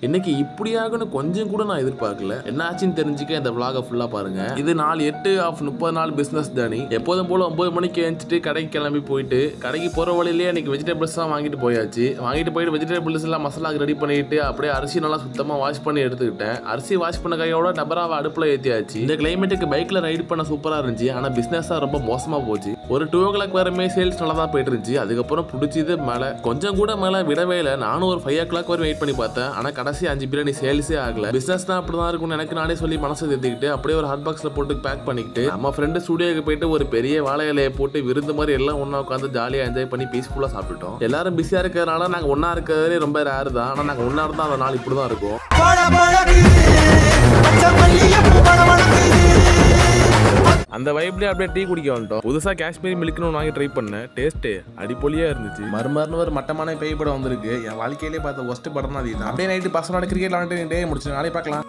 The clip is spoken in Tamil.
இன்னைக்கு இப்படியாகனு கொஞ்சம் கூட நான் எதிர்பார்க்கல. என்ன ஆச்சுன்னு தெரிஞ்சுக்க இந்த vlog ஃபுல்லா பாருங்க. இது நாள் 8 ஆஃப் 30 நாள் பிசினஸ் தானி. எப்போதும் போல 9 மணிக்கு எழுந்துட்டு கடைக்கு கிளம்பி போயிட்டு கடைக்கு போற வழியிலேயே இன்னைக்கு வெஜிடபிள்ஸ் தான் வாங்கிட்டு போயாச்சு. வாங்கிட்டு போயிட்டு வெஜிடபிள்ஸ் எல்லாம் மசாலாக்கு ரெடி பண்ணிட்டு அப்படியே அரிசி நல்லா சுத்தமா வாஷ் பண்ணி எடுத்துக்கிட்டேன். அரிசி வாஷ் பண்ண கையோட டபராவை அடுப்புல ஏத்தியாச்சு. இந்த கிளைமேட்டுக்கு பைக்ல ரைடு பண்ண சூப்பரா இருந்துச்சு. ஆனா பிசினஸ் தான் ரொம்ப மோசமா போச்சு. ஒரு 2 o'clock வரைமே சேல்ஸ் நல்லா தான் போயிட்டு இருந்துச்சு. அதுக்கப்புறம் பிடிச்சது மேல கொஞ்சம் கூட மேல விடவே இல்லை. நானும் ஒரு 5 o'clock வரை வெயிட் பண்ணி பார்த்தேன். ஆனா கடைசி 5 பிரியாணி சேல்ஸே ஆகல. பிசினஸ் தான் அப்படிதான் இருக்கும்னு எனக்கு நானே சொல்லி மனசை தேத்திக்கிட்டு அப்படியே ஒரு ஹாட் பாக்ஸ்ல போட்டு பேக் பண்ணிக்கிட்டு நம்ம ஃப்ரெண்டு ஸ்டுடியோக்கு போயிட்டு ஒரு பெரிய வாழை இலையை போட்டு விருந்து மாதிரி எல்லாம் ஒண்ணா உட்காந்து ஜாலியா என்ஜாய் பண்ணி பீஸ்ஃபுல்லா சாப்பிட்டோம். எல்லாரும் பிஸியா இருக்கிறதுனால நாங்க ஒன்னா இருக்கிறதே ரொம்ப ரேர் தான். ஆனா நாங்க ஒன்னா இருந்தா அந்த நாள் இப்படிதான் இருக்கும். அந்த வைப்லயே அப்படியே டீ குடிக்க வந்துட்டோம். புதுசா காஷ்மீரி மில்க்னு வாங்கி ட்ரை பண்ணேன். டேஸ்ட் அடிப்பொலியா இருந்துச்சு. மறுமறுன்னு ஒரு மட்டமான பேய் படம் வந்திருக்கு. என் வாழ்க்கையிலே பார்த்த ஒஸ்ட் படம் தான். அப்படியே நைட்டு பசங்களோட கிரிக்கெட் விளையாண்டு முடிச்சு நாளை பார்க்கலாம்.